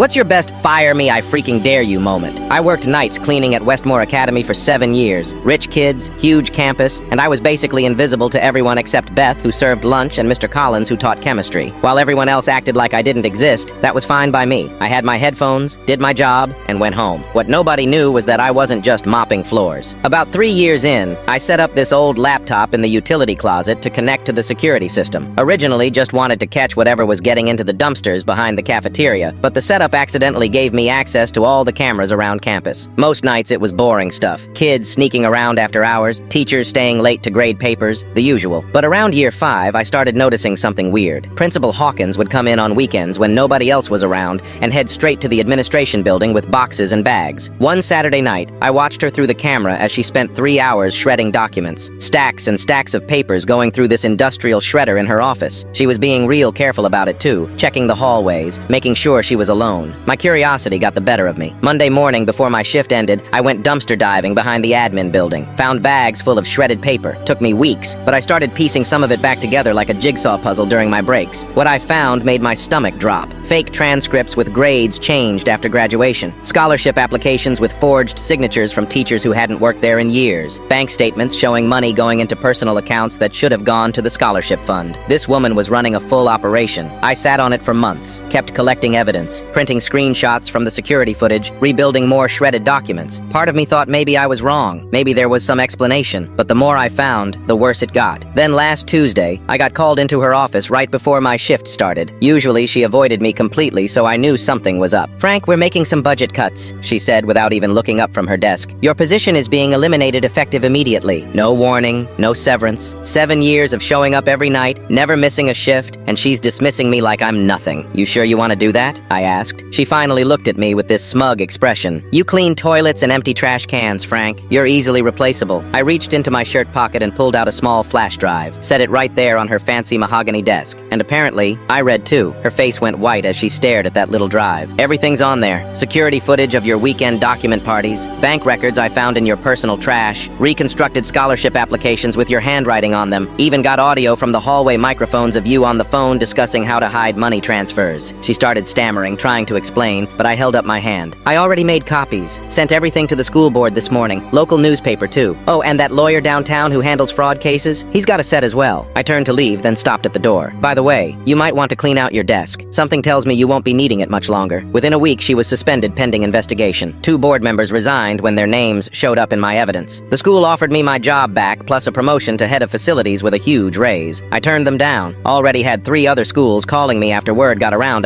What's your best fire me I freaking dare you moment? I worked nights cleaning at Westmore Academy for 7 years. Rich kids, huge campus, and I was basically invisible to everyone except Beth, who served lunch, and Mr. Collins, who taught chemistry. While everyone else acted like I didn't exist, that was fine by me. I had my headphones, did my job, and went home. What nobody knew was that I wasn't just mopping floors. About 3 years in, I set up this old laptop in the utility closet to connect to the security system. Originally just wanted to catch whatever was getting into the dumpsters behind the cafeteria, but the setup accidentally gave me access to all the cameras around campus. Most nights it was boring stuff. Kids sneaking around after hours, teachers staying late to grade papers, the usual. But around year 5, I started noticing something weird. Principal Hawkins would come in on weekends when nobody else was around and head straight to the administration building with boxes and bags. One Saturday night, I watched her through the camera as she spent 3 hours shredding documents. Stacks and stacks of papers going through this industrial shredder in her office. She was being real careful about it too, checking the hallways, making sure she was alone. My curiosity got the better of me. Monday morning, before my shift ended, I went dumpster diving behind the admin building. Found bags full of shredded paper. Took me weeks, but I started piecing some of it back together like a jigsaw puzzle during my breaks. What I found made my stomach drop. Fake transcripts with grades changed after graduation. Scholarship applications with forged signatures from teachers who hadn't worked there in years. Bank statements showing money going into personal accounts that should have gone to the scholarship fund. This woman was running a full operation. I sat on it for months, kept collecting evidence, printing screenshots from the security footage, rebuilding more shredded documents. Part of me thought maybe I was wrong. Maybe there was some explanation. But the more I found, the worse it got. Then last Tuesday, I got called into her office right before my shift started. Usually she avoided me completely, so I knew something was up. "Frank, we're making some budget cuts," she said without even looking up from her desk. "Your position is being eliminated effective immediately. No warning, no severance. 7 years of showing up every night, never missing a shift, and she's dismissing me like I'm nothing. You sure you want to do that?" I asked. She finally looked at me with this smug expression. "You clean toilets and empty trash cans, Frank. You're easily replaceable." I reached into my shirt pocket and pulled out a small flash drive, set it right there on her fancy mahogany desk. And apparently, I read too. Her face went white as she stared at that little drive. "Everything's on there. Security footage of your weekend document parties, bank records I found in your personal trash, reconstructed scholarship applications with your handwriting on them, even got audio from the hallway microphones of you on the phone discussing how to hide money transfers." She started stammering, trying to explain, but I held up my hand. "I already made copies. Sent everything to the school board this morning. Local newspaper, too. Oh, and that lawyer downtown who handles fraud cases? He's got a set as well." I turned to leave, then stopped at the door. "By the way, you might want to clean out your desk. Something tells me you won't be needing it much longer." Within a week, she was suspended pending investigation. 2 board members resigned when their names showed up in my evidence. The school offered me my job back, plus a promotion to head of facilities with a huge raise. I turned them down. Already had 3 other schools calling me after word got around